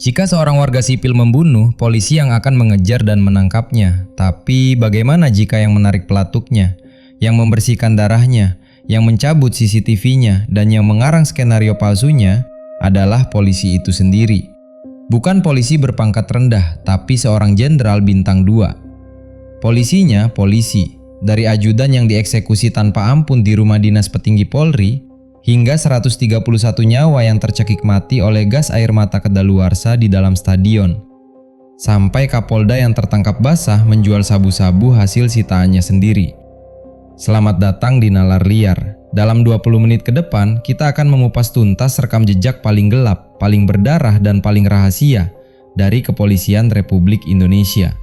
Jika seorang warga sipil membunuh, polisi yang akan mengejar dan menangkapnya. Tapi bagaimana jika yang menarik pelatuknya, yang membersihkan darahnya, yang mencabut CCTV-nya, dan yang mengarang skenario palsunya adalah polisi itu sendiri? Bukan polisi berpangkat rendah, tapi seorang jenderal bintang 2. Polisinya polisi, dari ajudan yang dieksekusi tanpa ampun di rumah dinas petinggi Polri, hingga 131 nyawa yang tercekik mati oleh gas air mata kadaluarsa di dalam stadion. Sampai Kapolda yang tertangkap basah menjual sabu-sabu hasil sitaannya sendiri. Selamat datang di Nalar Liar. Dalam 20 menit ke depan, kita akan mengupas tuntas rekam jejak paling gelap, paling berdarah, dan paling rahasia dari Kepolisian Republik Indonesia.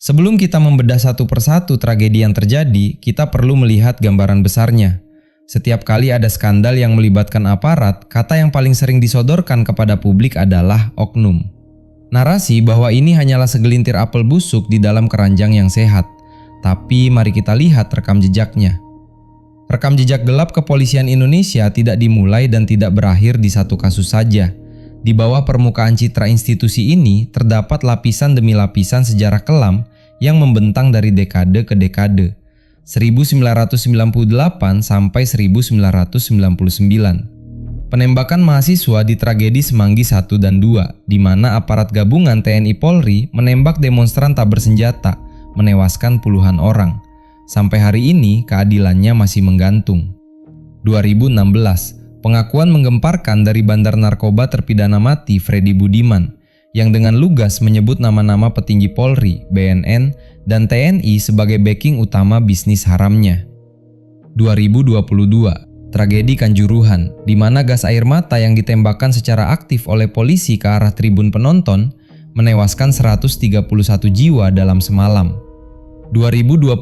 Sebelum kita membedah satu persatu tragedi yang terjadi, kita perlu melihat gambaran besarnya. Setiap kali ada skandal yang melibatkan aparat, kata yang paling sering disodorkan kepada publik adalah oknum. Narasi bahwa ini hanyalah segelintir apel busuk di dalam keranjang yang sehat. Tapi mari kita lihat rekam jejaknya. Rekam jejak gelap kepolisian Indonesia tidak dimulai dan tidak berakhir di satu kasus saja. Di bawah permukaan citra institusi ini terdapat lapisan demi lapisan sejarah kelam yang membentang dari dekade ke dekade, 1998 sampai 1999. Penembakan mahasiswa di tragedi Semanggi 1 dan 2, di mana aparat gabungan TNI Polri menembak demonstran tak bersenjata, menewaskan puluhan orang. Sampai hari ini keadilannya masih menggantung. 2016, pengakuan menggemparkan dari bandar narkoba terpidana mati Freddy Budiman, yang dengan lugas menyebut nama-nama petinggi Polri, BNN, dan TNI sebagai backing utama bisnis haramnya. 2022, tragedi Kanjuruhan, di mana gas air mata yang ditembakkan secara aktif oleh polisi ke arah tribun penonton menewaskan 131 jiwa dalam semalam. 2022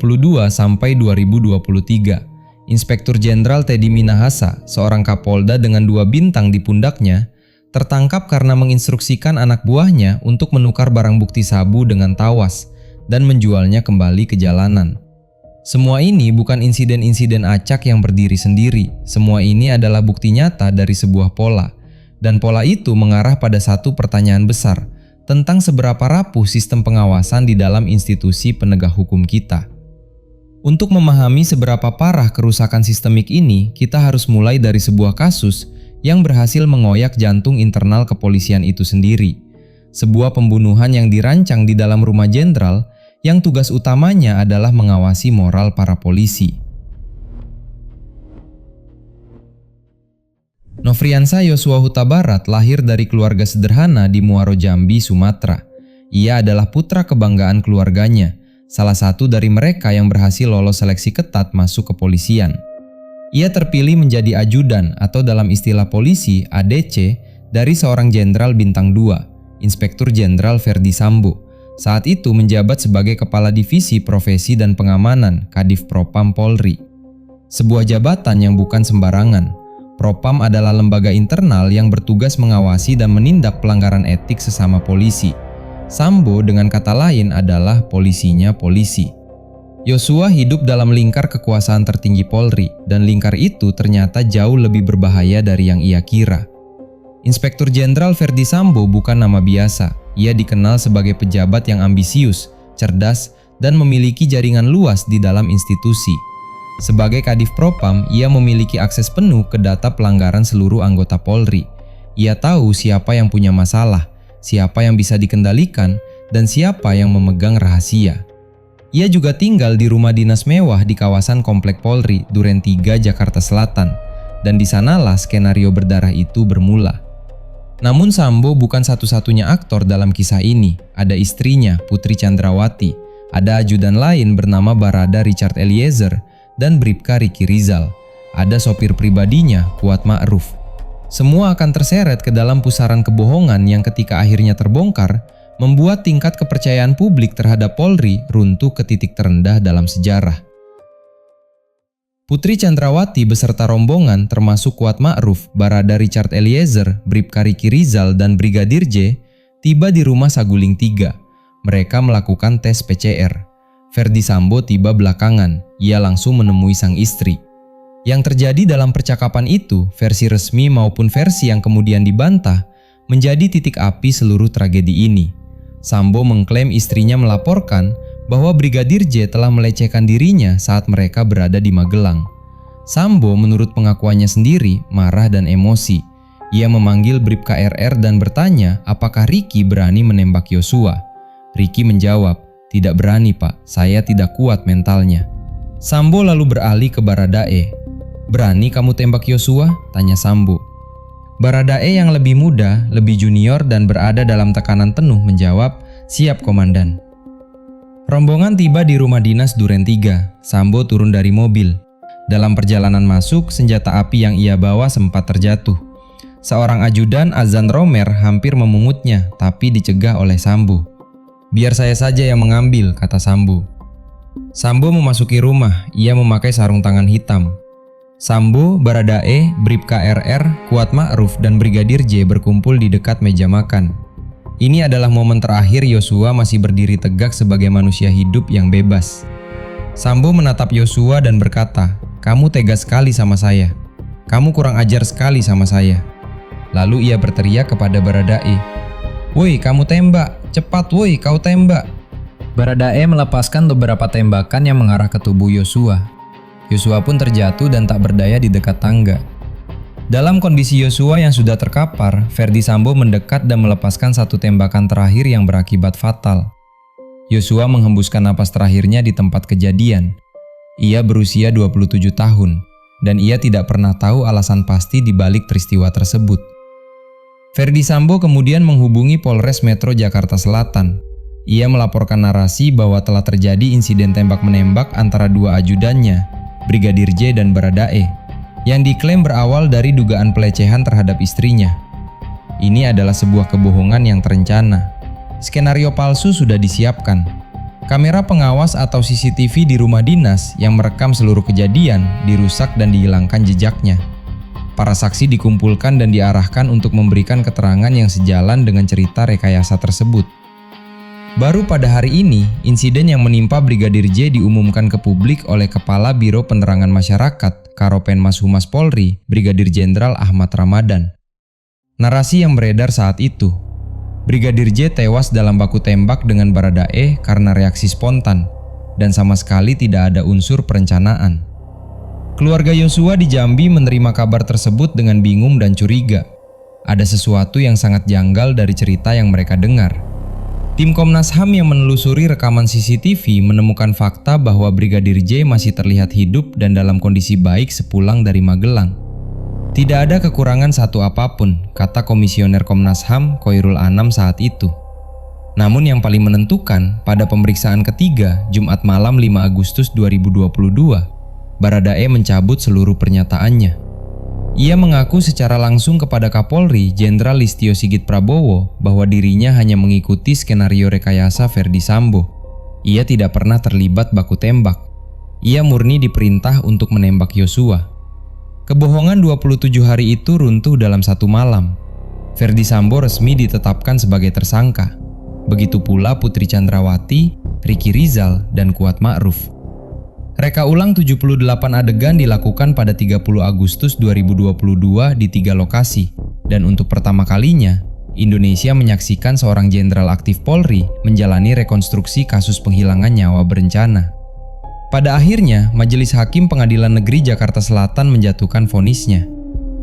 sampai 2023, Inspektur Jenderal Teddy Minahasa, seorang Kapolda dengan 2 bintang di pundaknya, tertangkap karena menginstruksikan anak buahnya untuk menukar barang bukti sabu dengan tawas dan menjualnya kembali ke jalanan. Semua ini bukan insiden-insiden acak yang berdiri sendiri. Semua ini adalah bukti nyata dari sebuah pola. Dan pola itu mengarah pada satu pertanyaan besar tentang seberapa rapuh sistem pengawasan di dalam institusi penegak hukum kita. Untuk memahami seberapa parah kerusakan sistemik ini, kita harus mulai dari sebuah kasus yang berhasil mengoyak jantung internal kepolisian itu sendiri. Sebuah pembunuhan yang dirancang di dalam rumah jenderal yang tugas utamanya adalah mengawasi moral para polisi. Nofriansah Yosua Huta Barat lahir dari keluarga sederhana di Muaro Jambi, Sumatera. Ia adalah putra kebanggaan keluarganya, salah satu dari mereka yang berhasil lolos seleksi ketat masuk kepolisian. Ia terpilih menjadi ajudan atau dalam istilah polisi ADC dari seorang jenderal bintang 2, Inspektur Jenderal Verdi Sambo. Saat itu menjabat sebagai Kepala Divisi Profesi dan Pengamanan Kadif Propam Polri. Sebuah jabatan yang bukan sembarangan. Propam adalah lembaga internal yang bertugas mengawasi dan menindak pelanggaran etik sesama polisi. Sambo dengan kata lain adalah polisinya polisi. Yosua hidup dalam lingkar kekuasaan tertinggi Polri, dan lingkar itu ternyata jauh lebih berbahaya dari yang ia kira. Inspektur Jenderal Verdi Sambo bukan nama biasa. Ia dikenal sebagai pejabat yang ambisius, cerdas, dan memiliki jaringan luas di dalam institusi. Sebagai Kadif Propam, ia memiliki akses penuh ke data pelanggaran seluruh anggota Polri. Ia tahu siapa yang punya masalah, siapa yang bisa dikendalikan, dan siapa yang memegang rahasia. Ia juga tinggal di rumah dinas mewah di kawasan Komplek Polri, Duren 3, Jakarta Selatan. Dan di sanalah skenario berdarah itu bermula. Namun Sambo bukan satu-satunya aktor dalam kisah ini. Ada istrinya, Putri Chandrawati. Ada ajudan lain bernama Barada Richard Eliezer dan Bribka Riki Rizal. Ada sopir pribadinya, Kuat Ma'ruf. Semua akan terseret ke dalam pusaran kebohongan yang ketika akhirnya terbongkar, membuat tingkat kepercayaan publik terhadap Polri runtuh ke titik terendah dalam sejarah. Putri Chandrawati beserta rombongan termasuk Kuat Ma'ruf, Barada Richard Eliezer, Bribka Riki Rizal, dan Brigadir J tiba di rumah Saguling 3. mereka melakukan tes PCR. Ferdi Sambo tiba belakangan, ia langsung menemui sang istri. Yang terjadi dalam percakapan itu, versi resmi maupun versi yang kemudian dibantah, menjadi titik api seluruh tragedi ini. Sambo mengklaim istrinya melaporkan bahwa Brigadir J telah melecehkan dirinya saat mereka berada di Magelang. Sambo menurut pengakuannya sendiri marah dan emosi. Ia memanggil Bribka RR dan bertanya apakah Ricky berani menembak Yosua. Ricky menjawab, "Tidak berani pak, saya tidak kuat mentalnya." Sambo lalu beralih ke Baradae. "Berani kamu tembak Yosua?" tanya Sambo. Baradae yang lebih muda, lebih junior dan berada dalam tekanan penuh menjawab, "Siap komandan." Rombongan tiba di rumah dinas Duren 3. Sambo turun dari mobil. Dalam perjalanan masuk, senjata api yang ia bawa sempat terjatuh. Seorang ajudan Azan Romer hampir memungutnya, tapi dicegah oleh Sambo. "Biar saya saja yang mengambil," kata Sambo. Sambo memasuki rumah, ia memakai sarung tangan hitam. Sambo, Baradae, Bribka RR, Kuat Ma'ruf, dan Brigadir J berkumpul di dekat meja makan. Ini adalah momen terakhir Yosua masih berdiri tegak sebagai manusia hidup yang bebas. Sambo menatap Yosua dan berkata, "Kamu tega sekali sama saya. Kamu kurang ajar sekali sama saya." Lalu ia berteriak kepada Baradae, "Woi, kamu tembak! Cepat woi, kau tembak!" Baradae melepaskan beberapa tembakan yang mengarah ke tubuh Yosua. Yosua pun terjatuh dan tak berdaya di dekat tangga. Dalam kondisi Yosua yang sudah terkapar, Ferdi Sambo mendekat dan melepaskan satu tembakan terakhir yang berakibat fatal. Yosua menghembuskan napas terakhirnya di tempat kejadian. Ia berusia 27 tahun, dan ia tidak pernah tahu alasan pasti di balik peristiwa tersebut. Ferdi Sambo kemudian menghubungi Polres Metro Jakarta Selatan. Ia melaporkan narasi bahwa telah terjadi insiden tembak-menembak antara dua ajudannya, Brigadir J dan Baradae, yang diklaim berawal dari dugaan pelecehan terhadap istrinya. Ini adalah sebuah kebohongan yang terencana. Skenario palsu sudah disiapkan. Kamera pengawas atau CCTV di rumah dinas yang merekam seluruh kejadian dirusak dan dihilangkan jejaknya. Para saksi dikumpulkan dan diarahkan untuk memberikan keterangan yang sejalan dengan cerita rekayasa tersebut. Baru pada hari ini, insiden yang menimpa Brigadir J diumumkan ke publik oleh Kepala Biro Penerangan Masyarakat, Karopenmas Humas Polri, Brigadir Jenderal Ahmad Ramadan. Narasi yang beredar saat itu, Brigadir J tewas dalam baku tembak dengan Baradae karena reaksi spontan, dan sama sekali tidak ada unsur perencanaan. Keluarga Yosua di Jambi menerima kabar tersebut dengan bingung dan curiga. Ada sesuatu yang sangat janggal dari cerita yang mereka dengar. Tim Komnas HAM yang menelusuri rekaman CCTV menemukan fakta bahwa Brigadir J masih terlihat hidup dan dalam kondisi baik sepulang dari Magelang. "Tidak ada kekurangan satu apapun," kata Komisioner Komnas HAM Khoirul Anam saat itu. Namun yang paling menentukan, pada pemeriksaan ketiga, Jumat malam 5 Agustus 2022, Baradae mencabut seluruh pernyataannya. Ia mengaku secara langsung kepada Kapolri Jenderal Listio Sigit Prabowo bahwa dirinya hanya mengikuti skenario rekayasa Ferdi Sambo. Ia tidak pernah terlibat baku tembak. Ia murni diperintah untuk menembak Yosua. Kebohongan 27 hari itu runtuh dalam satu malam. Ferdi Sambo resmi ditetapkan sebagai tersangka. Begitu pula Putri Chandrawati, Ricky Rizal, dan Kuat Ma'ruf. Reka ulang 78 adegan dilakukan pada 30 Agustus 2022 di 3 lokasi. Dan untuk pertama kalinya, Indonesia menyaksikan seorang jenderal aktif Polri menjalani rekonstruksi kasus penghilangan nyawa berencana. Pada akhirnya, Majelis Hakim Pengadilan Negeri Jakarta Selatan menjatuhkan vonisnya.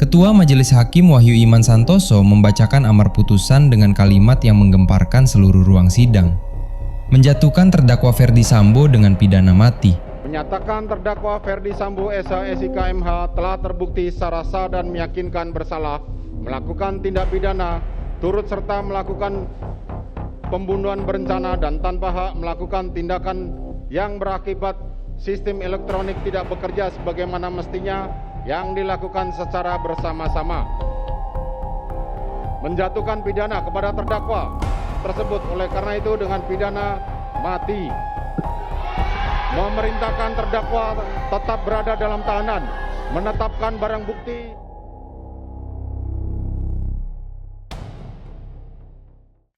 Ketua Majelis Hakim Wahyu Iman Santoso membacakan amar putusan dengan kalimat yang menggemparkan seluruh ruang sidang. Menjatuhkan terdakwa Ferdi Sambo dengan pidana mati. Menyatakan terdakwa Ferdi Sambo SH SIK MH telah terbukti secara sah dan meyakinkan bersalah melakukan tindak pidana turut serta melakukan pembunuhan berencana dan tanpa hak melakukan tindakan yang berakibat sistem elektronik tidak bekerja sebagaimana mestinya yang dilakukan secara bersama-sama. Menjatuhkan pidana kepada terdakwa tersebut oleh karena itu dengan pidana mati. Memerintahkan terdakwa tetap berada dalam tahanan, menetapkan barang bukti.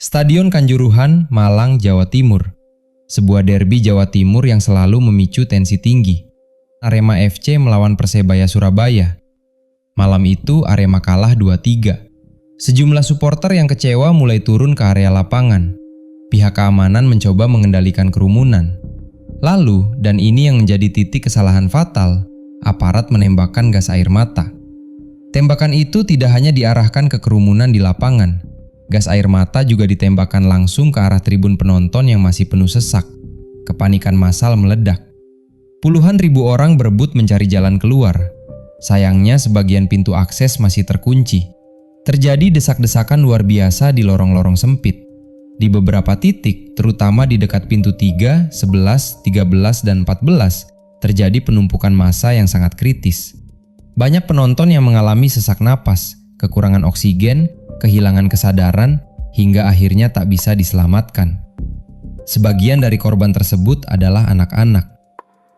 Stadion Kanjuruhan, Malang, Jawa Timur. Sebuah derby Jawa Timur yang selalu memicu tensi tinggi. Arema FC melawan Persebaya Surabaya. Malam itu Arema kalah 2-3. Sejumlah supporter yang kecewa mulai turun ke area lapangan. Pihak keamanan mencoba mengendalikan kerumunan. Lalu, dan ini yang menjadi titik kesalahan fatal, aparat menembakkan gas air mata. Tembakan itu tidak hanya diarahkan ke kerumunan di lapangan. Gas air mata juga ditembakkan langsung ke arah tribun penonton yang masih penuh sesak. Kepanikan massal meledak. Puluhan ribu orang berebut mencari jalan keluar. Sayangnya sebagian pintu akses masih terkunci. Terjadi desak-desakan luar biasa di lorong-lorong sempit. Di beberapa titik, terutama di dekat pintu 3, 11, 13, dan 14, terjadi penumpukan massa yang sangat kritis. Banyak penonton yang mengalami sesak napas, kekurangan oksigen, kehilangan kesadaran, hingga akhirnya tak bisa diselamatkan. Sebagian dari korban tersebut adalah anak-anak.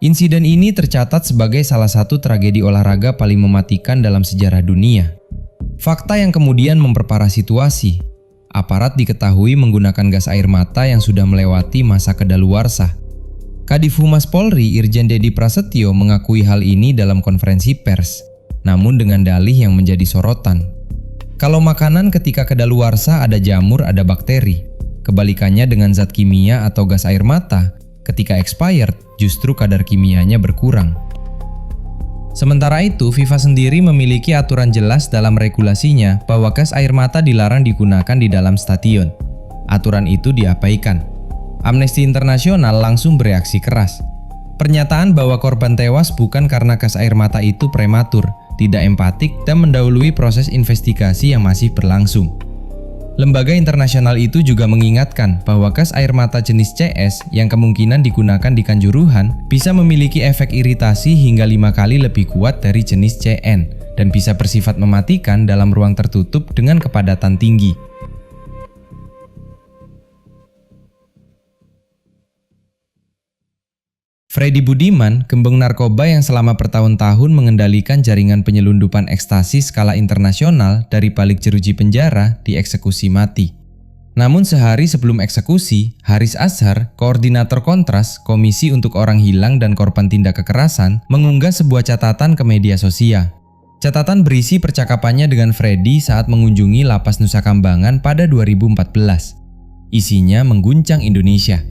Insiden ini tercatat sebagai salah satu tragedi olahraga paling mematikan dalam sejarah dunia. Fakta yang kemudian memperparah situasi. Aparat diketahui menggunakan gas air mata yang sudah melewati masa kedaluarsa. Kadif Humas Polri Irjen Dedi Prasetyo mengakui hal ini dalam konferensi pers, namun dengan dalih yang menjadi sorotan. Kalau makanan ketika kedaluarsa ada jamur, ada bakteri. Kebalikannya dengan zat kimia atau gas air mata, ketika expired justru kadar kimianya berkurang. Sementara itu, FIFA sendiri memiliki aturan jelas dalam regulasinya bahwa gas air mata dilarang digunakan di dalam stadion. Aturan itu diabaikan. Amnesty International langsung bereaksi keras. Pernyataan bahwa korban tewas bukan karena gas air mata itu prematur, tidak empatik, dan mendahului proses investigasi yang masih berlangsung. Lembaga internasional itu juga mengingatkan bahwa gas air mata jenis CS yang kemungkinan digunakan di Kanjuruhan bisa memiliki efek iritasi hingga 5 kali lebih kuat dari jenis CN dan bisa bersifat mematikan dalam ruang tertutup dengan kepadatan tinggi. Freddy Budiman, gembong narkoba yang selama bertahun-tahun mengendalikan jaringan penyelundupan ekstasi skala internasional dari balik jeruji penjara, dieksekusi mati. Namun sehari sebelum eksekusi, Haris Azhar, koordinator Kontras, Komisi untuk Orang Hilang dan Korban Tindak Kekerasan, mengunggah sebuah catatan ke media sosial. Catatan berisi percakapannya dengan Freddy saat mengunjungi Lapas Nusa Kambangan pada 2014. Isinya mengguncang Indonesia.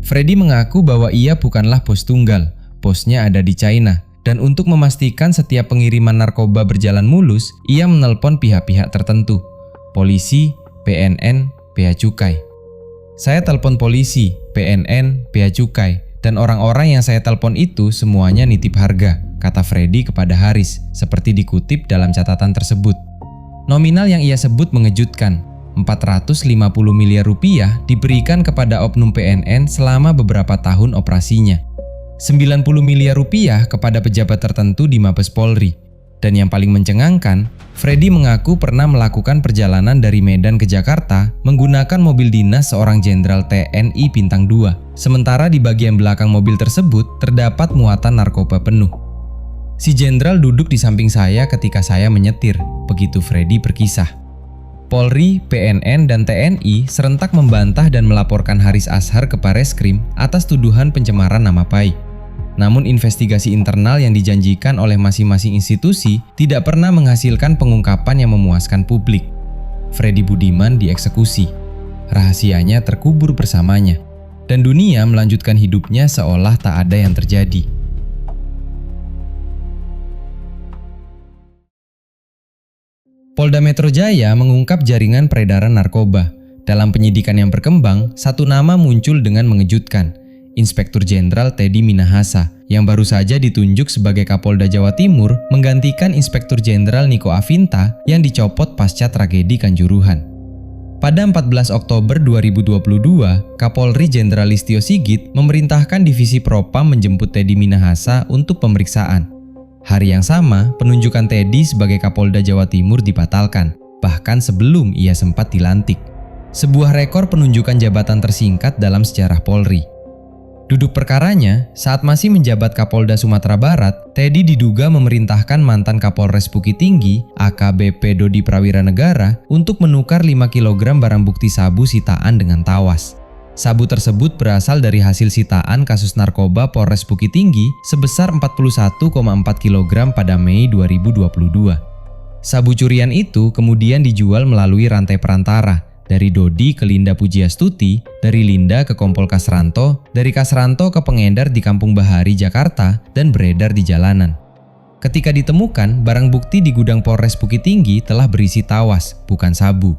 Freddy mengaku bahwa ia bukanlah bos tunggal, bosnya ada di China, dan untuk memastikan setiap pengiriman narkoba berjalan mulus, ia menelpon pihak-pihak tertentu, polisi, BNN, Bea Cukai. Saya telepon polisi, BNN, Bea Cukai, dan orang-orang yang saya telepon itu semuanya nitip harga, kata Freddy kepada Haris, seperti dikutip dalam catatan tersebut. Nominal yang ia sebut mengejutkan. 450 miliar rupiah diberikan kepada oknum PNN selama beberapa tahun operasinya. 90 miliar rupiah kepada pejabat tertentu di Mabes Polri. Dan yang paling mencengangkan, Freddy mengaku pernah melakukan perjalanan dari Medan ke Jakarta menggunakan mobil dinas seorang jenderal TNI Bintang 2. Sementara di bagian belakang mobil tersebut terdapat muatan narkoba penuh. Si jenderal duduk di samping saya ketika saya menyetir, begitu Freddy berkisah. Polri, PNN, dan TNI serentak membantah dan melaporkan Haris Azhar ke Bareskrim atas tuduhan pencemaran nama baik. Namun investigasi internal yang dijanjikan oleh masing-masing institusi tidak pernah menghasilkan pengungkapan yang memuaskan publik. Freddy Budiman dieksekusi. Rahasianya terkubur bersamanya. Dan dunia melanjutkan hidupnya seolah tak ada yang terjadi. Polda Metro Jaya mengungkap jaringan peredaran narkoba. Dalam penyidikan yang berkembang, satu nama muncul dengan mengejutkan, Inspektur Jenderal Teddy Minahasa, yang baru saja ditunjuk sebagai Kapolda Jawa Timur menggantikan Inspektur Jenderal Niko Afinta yang dicopot pasca tragedi Kanjuruhan. Pada 14 Oktober 2022, Kapolri Jenderal Listio Sigit memerintahkan Divisi Propam menjemput Teddy Minahasa untuk pemeriksaan. Hari yang sama, penunjukan Teddy sebagai Kapolda Jawa Timur dibatalkan, bahkan sebelum ia sempat dilantik. Sebuah rekor penunjukan jabatan tersingkat dalam sejarah Polri. Duduk perkaranya, saat masih menjabat Kapolda Sumatera Barat, Teddy diduga memerintahkan mantan Kapolres Bukit Tinggi, AKBP Dodi Prawiranegara, untuk menukar 5 kg barang bukti sabu sitaan dengan tawas. Sabu tersebut berasal dari hasil sitaan kasus narkoba Polres Bukit Tinggi sebesar 41,4 kg pada Mei 2022. Sabu curian itu kemudian dijual melalui rantai perantara, dari Dodi ke Linda Pujiastuti, dari Linda ke Kompol Kasranto, dari Kasranto ke pengedar di Kampung Bahari, Jakarta, dan beredar di jalanan. Ketika ditemukan, barang bukti di gudang Polres Bukit Tinggi telah berisi tawas, bukan sabu.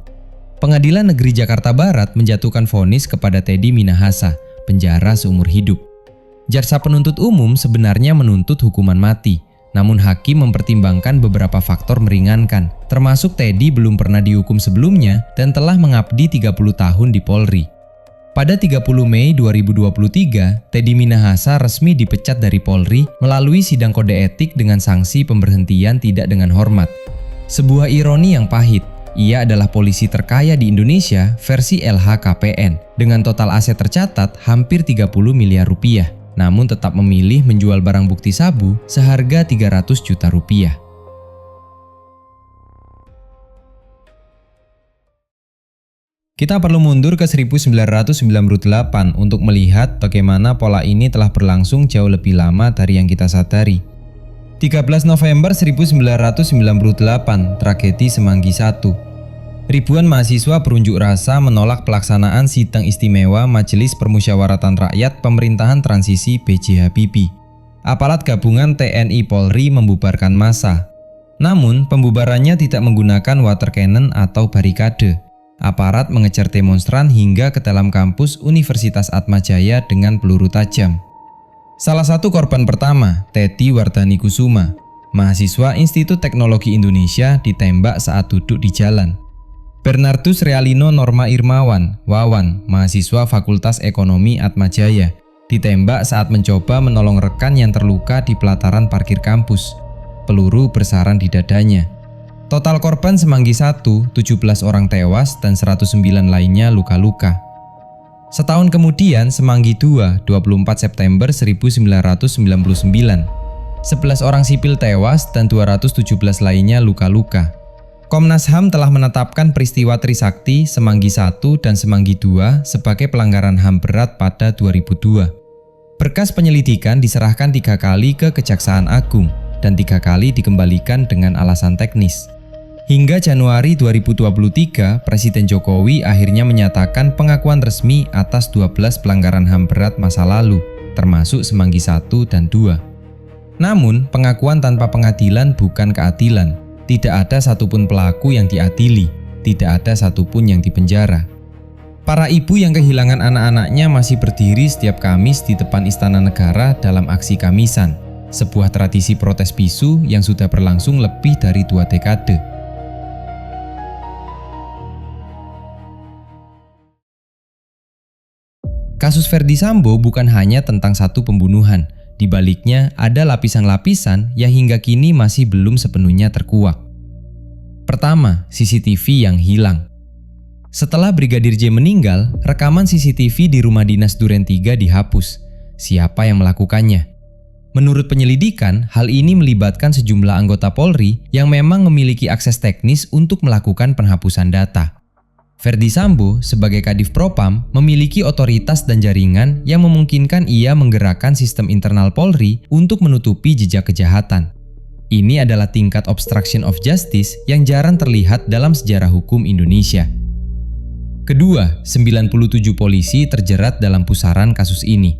Pengadilan Negeri Jakarta Barat menjatuhkan vonis kepada Teddy Minahasa, penjara seumur hidup. Jaksa penuntut umum sebenarnya menuntut hukuman mati, namun hakim mempertimbangkan beberapa faktor meringankan, termasuk Teddy belum pernah dihukum sebelumnya dan telah mengabdi 30 tahun di Polri. Pada 30 Mei 2023, Teddy Minahasa resmi dipecat dari Polri melalui sidang kode etik dengan sanksi pemberhentian tidak dengan hormat. Sebuah ironi yang pahit, ia adalah polisi terkaya di Indonesia versi LHKPN dengan total aset tercatat hampir 30 miliar rupiah. Namun tetap memilih menjual barang bukti sabu seharga 300 juta rupiah. Kita perlu mundur ke 1998 untuk melihat bagaimana pola ini telah berlangsung jauh lebih lama dari yang kita sadari. 13 November 1998, tragedi Semanggi I. Ribuan mahasiswa berunjuk rasa menolak pelaksanaan sidang istimewa Majelis Permusyawaratan Rakyat Pemerintahan Transisi B.J. Habibie. Aparat gabungan TNI Polri membubarkan massa. Namun, pembubarannya tidak menggunakan water cannon atau barikade. Aparat mengejar demonstran hingga ke dalam kampus Universitas Atmajaya dengan peluru tajam. Salah satu korban pertama, Teddy Wardani Kusuma, mahasiswa Institut Teknologi Indonesia, ditembak saat duduk di jalan. Bernardus Realino Norma Irmawan, Wawan, mahasiswa Fakultas Ekonomi Atmajaya, ditembak saat mencoba menolong rekan yang terluka di pelataran parkir kampus. Peluru bersarang di dadanya. Total korban Semanggi I, 17 orang tewas dan 109 lainnya luka-luka. Setahun kemudian Semanggi II, 24 September 1999. 11 orang sipil tewas dan 217 lainnya luka-luka. Komnas HAM telah menetapkan peristiwa Trisakti, Semanggi I dan Semanggi II sebagai pelanggaran HAM berat pada 2002. Berkas penyelidikan diserahkan 3 kali ke Kejaksaan Agung dan 3 kali dikembalikan dengan alasan teknis. Hingga Januari 2023, Presiden Jokowi akhirnya menyatakan pengakuan resmi atas 12 pelanggaran HAM berat masa lalu, termasuk Semanggi I dan II. Namun, pengakuan tanpa pengadilan bukan keadilan. Tidak ada satupun pelaku yang diadili, tidak ada satupun yang dipenjara. Para ibu yang kehilangan anak-anaknya masih berdiri setiap Kamis di depan Istana Negara dalam aksi Kamisan, sebuah tradisi protes bisu yang sudah berlangsung lebih dari 2 dekade. Kasus Ferdy Sambo bukan hanya tentang satu pembunuhan. Di baliknya ada lapisan-lapisan yang hingga kini masih belum sepenuhnya terkuak. Pertama, CCTV yang hilang. Setelah Brigadir J meninggal, rekaman CCTV di rumah dinas Duren 3 dihapus. Siapa yang melakukannya? Menurut penyelidikan, hal ini melibatkan sejumlah anggota Polri yang memang memiliki akses teknis untuk melakukan penghapusan data. Ferdy Sambo sebagai Kadif Propam memiliki otoritas dan jaringan yang memungkinkan ia menggerakkan sistem internal Polri untuk menutupi jejak kejahatan. Ini adalah tingkat obstruction of justice yang jarang terlihat dalam sejarah hukum Indonesia. Kedua, 97 polisi terjerat dalam pusaran kasus ini.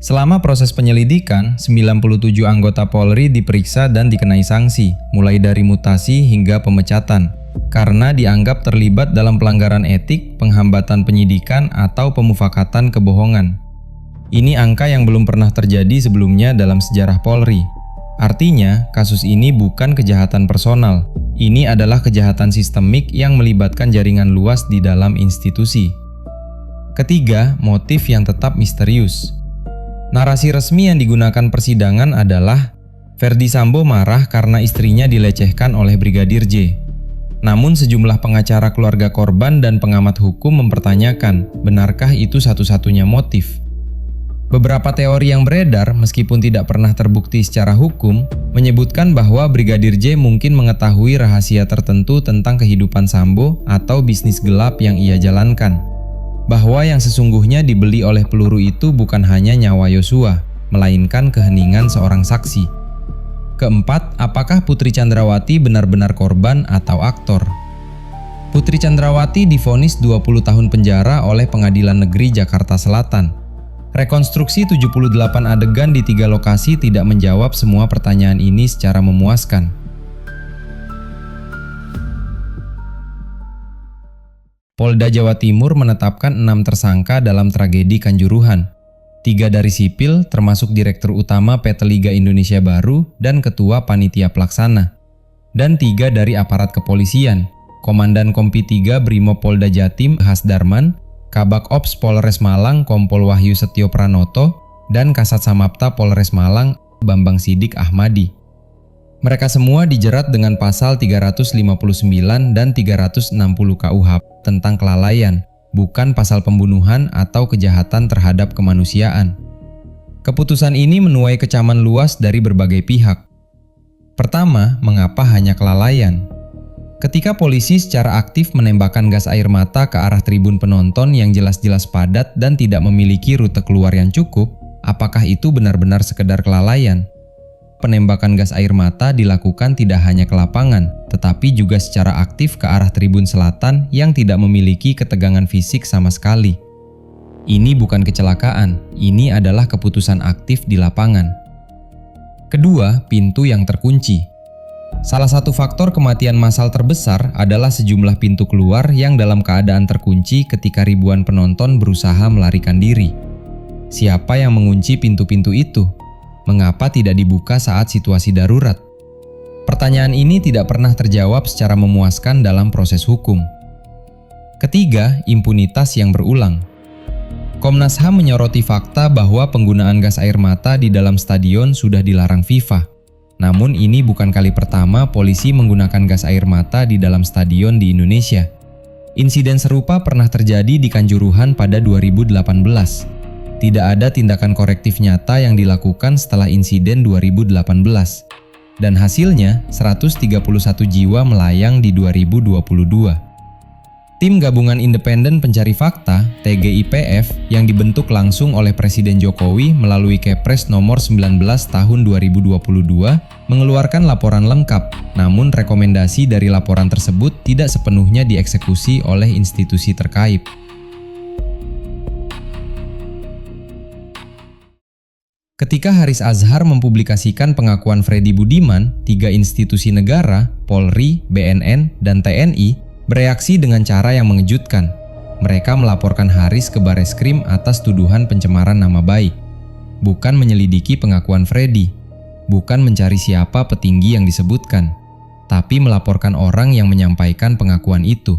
Selama proses penyelidikan, 97 anggota Polri diperiksa dan dikenai sanksi, mulai dari mutasi hingga pemecatan, karena dianggap terlibat dalam pelanggaran etik, penghambatan penyidikan, atau pemufakatan kebohongan. Ini angka yang belum pernah terjadi sebelumnya dalam sejarah Polri. Artinya, kasus ini bukan kejahatan personal. Ini adalah kejahatan sistemik yang melibatkan jaringan luas di dalam institusi. Ketiga, motif yang tetap misterius. Narasi resmi yang digunakan persidangan adalah Ferdy Sambo marah karena istrinya dilecehkan oleh Brigadir J. Namun sejumlah pengacara keluarga korban dan pengamat hukum mempertanyakan, benarkah itu satu-satunya motif? Beberapa teori yang beredar, meskipun tidak pernah terbukti secara hukum, menyebutkan bahwa Brigadir J mungkin mengetahui rahasia tertentu tentang kehidupan Sambo atau bisnis gelap yang ia jalankan. Bahwa yang sesungguhnya dibeli oleh peluru itu bukan hanya nyawa Yosua, melainkan keheningan seorang saksi. Keempat, apakah Putri Chandrawati benar-benar korban atau aktor? Putri Chandrawati divonis 20 tahun penjara oleh Pengadilan Negeri Jakarta Selatan. Rekonstruksi 78 adegan di 3 lokasi tidak menjawab semua pertanyaan ini secara memuaskan. Polda Jawa Timur menetapkan 6 tersangka dalam tragedi Kanjuruhan. 3 dari sipil, termasuk Direktur Utama PT Liga Indonesia Baru dan Ketua Panitia Pelaksana. Dan 3 dari aparat kepolisian, Komandan Kompi 3 Brimob Polda Jatim Hasdarman, Kabak Ops Polres Malang Kompol Wahyu Setio Pranoto, dan Kasat Samapta Polres Malang Bambang Sidik Ahmadi. Mereka semua dijerat dengan pasal 359 dan 360 KUHP tentang kelalaian, bukan pasal pembunuhan atau kejahatan terhadap kemanusiaan. Keputusan ini menuai kecaman luas dari berbagai pihak. Pertama, mengapa hanya kelalaian? Ketika polisi secara aktif menembakkan gas air mata ke arah tribun penonton yang jelas-jelas padat dan tidak memiliki rute keluar yang cukup, apakah itu benar-benar sekedar kelalaian? Penembakan gas air mata dilakukan tidak hanya ke lapangan, tetapi juga secara aktif ke arah tribun selatan yang tidak memiliki ketegangan fisik sama sekali. Ini bukan kecelakaan, ini adalah keputusan aktif di lapangan. Kedua, pintu yang terkunci. Salah satu faktor kematian massal terbesar adalah sejumlah pintu keluar yang dalam keadaan terkunci ketika ribuan penonton berusaha melarikan diri. Siapa yang mengunci pintu-pintu itu? Mengapa tidak dibuka saat situasi darurat? Pertanyaan ini tidak pernah terjawab secara memuaskan dalam proses hukum. Ketiga, impunitas yang berulang. Komnas HAM menyoroti fakta bahwa penggunaan gas air mata di dalam stadion sudah dilarang FIFA. Namun ini bukan kali pertama polisi menggunakan gas air mata di dalam stadion di Indonesia. Insiden serupa pernah terjadi di Kanjuruhan pada 2018. Tidak ada tindakan korektif nyata yang dilakukan setelah insiden 2018. Dan hasilnya 131 jiwa melayang di 2022. Tim Gabungan Independen Pencari Fakta (TGIPF) yang dibentuk langsung oleh Presiden Jokowi melalui Kepres nomor 19 tahun 2022 mengeluarkan laporan lengkap, namun rekomendasi dari laporan tersebut tidak sepenuhnya dieksekusi oleh institusi terkait. Ketika Haris Azhar mempublikasikan pengakuan Freddy Budiman, 3 institusi negara, Polri, BNN, dan TNI, bereaksi dengan cara yang mengejutkan. Mereka melaporkan Haris ke Bareskrim atas tuduhan pencemaran nama baik. Bukan menyelidiki pengakuan Freddy, bukan mencari siapa petinggi yang disebutkan, tapi melaporkan orang yang menyampaikan pengakuan itu.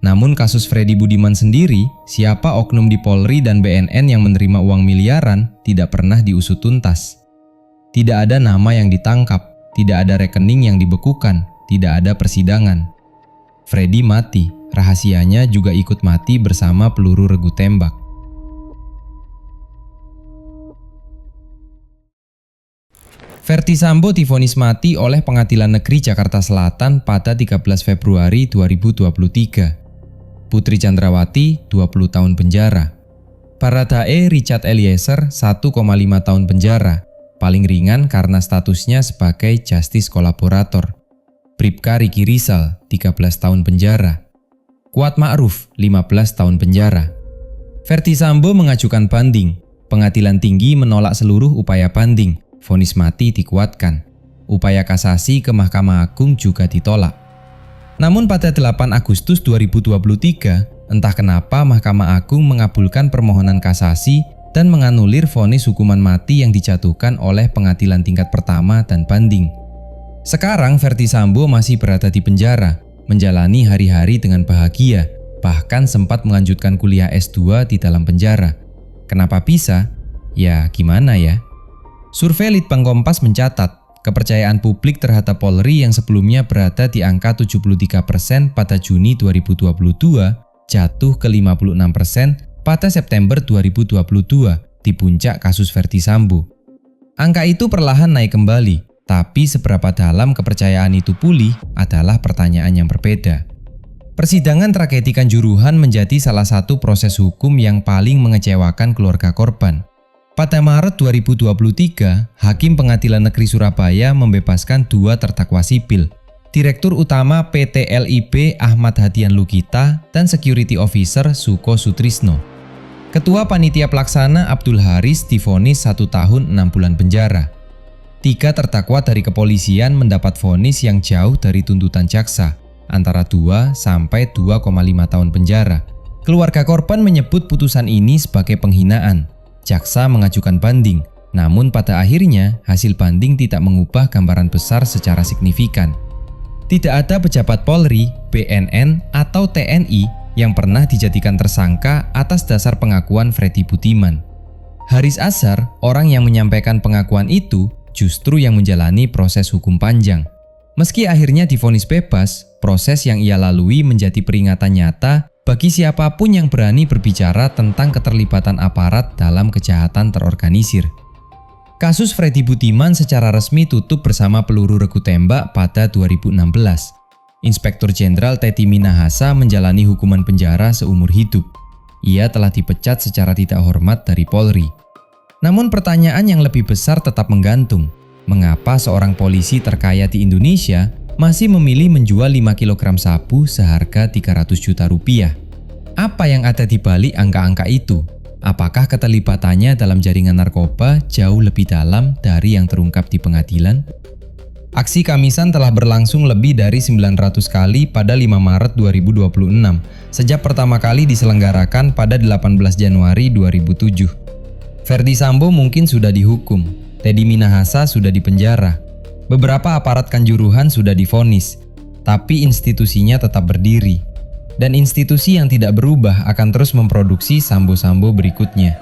Namun kasus Freddy Budiman sendiri, siapa oknum di Polri dan BNN yang menerima uang miliaran, tidak pernah diusut tuntas. Tidak ada nama yang ditangkap, tidak ada rekening yang dibekukan, tidak ada persidangan. Freddy mati, rahasianya juga ikut mati bersama peluru regu tembak. Verdi Sambo divonis mati oleh Pengadilan Negeri Jakarta Selatan pada 13 Februari 2023. Putri Chandrawati 20 tahun penjara. Baradae Richard Eliezer 1,5 tahun penjara, paling ringan karena statusnya sebagai justice kolaborator. Bribka Riki Rizal 13 tahun penjara. Kuat Ma'ruf 15 tahun penjara. Verdi Sambo mengajukan banding. Pengadilan Tinggi menolak seluruh upaya banding. Vonis mati dikuatkan. Upaya kasasi ke Mahkamah Agung juga ditolak. Namun pada 8 Agustus 2023, entah kenapa Mahkamah Agung mengabulkan permohonan kasasi dan menganulir vonis hukuman mati yang dijatuhkan oleh pengadilan tingkat pertama dan banding. Sekarang Verdi Sambo masih berada di penjara, menjalani hari-hari dengan bahagia, bahkan sempat melanjutkan kuliah S2 di dalam penjara. Kenapa bisa? Ya gimana ya? Survei Litbang Kompas mencatat, kepercayaan publik terhadap Polri yang sebelumnya berada di angka 73% pada Juni 2022 jatuh ke 56% pada September 2022 di puncak kasus Verdi Sambo. Angka itu perlahan naik kembali, tapi seberapa dalam kepercayaan itu pulih adalah pertanyaan yang berbeda. Persidangan tragedi Kanjuruhan menjadi salah satu proses hukum yang paling mengecewakan keluarga korban. Pada Maret 2023, Hakim Pengadilan Negeri Surabaya membebaskan 2 terdakwa sipil, Direktur Utama PT LIB Ahmad Hadian Lukita dan Security Officer Suko Sutrisno. Ketua Panitia Pelaksana Abdul Haris divonis 1 tahun 6 bulan penjara. 3 terdakwa dari kepolisian mendapat vonis yang jauh dari tuntutan jaksa, antara 2 sampai 2,5 tahun penjara. Keluarga korban menyebut putusan ini sebagai penghinaan. Jaksa mengajukan banding, namun pada akhirnya hasil banding tidak mengubah gambaran besar secara signifikan. Tidak ada pejabat Polri, BNN, atau TNI yang pernah dijadikan tersangka atas dasar pengakuan Freddy Budiman. Haris Azhar, orang yang menyampaikan pengakuan itu, justru yang menjalani proses hukum panjang. Meski akhirnya divonis bebas, proses yang ia lalui menjadi peringatan nyata bagi siapapun yang berani berbicara tentang keterlibatan aparat dalam kejahatan terorganisir. Kasus Freddy Budiman secara resmi tutup bersama peluru regu tembak pada 2016. Inspektur Jenderal Teddy Minahasa menjalani hukuman penjara seumur hidup. Ia telah dipecat secara tidak hormat dari Polri. Namun pertanyaan yang lebih besar tetap menggantung. Mengapa seorang polisi terkaya di Indonesia masih memilih menjual 5 kg sabu seharga 300 juta rupiah? Apa yang ada di balik angka-angka itu? Apakah keterlibatannya dalam jaringan narkoba jauh lebih dalam dari yang terungkap di pengadilan? Aksi Kamisan telah berlangsung lebih dari 900 kali pada 5 Maret 2026, sejak pertama kali diselenggarakan pada 18 Januari 2007. Verdi Sambo mungkin sudah dihukum, Teddy Minahasa sudah dipenjara, beberapa aparat Kanjuruhan sudah divonis, tapi institusinya tetap berdiri. Dan institusi yang tidak berubah akan terus memproduksi Sambo-Sambo berikutnya.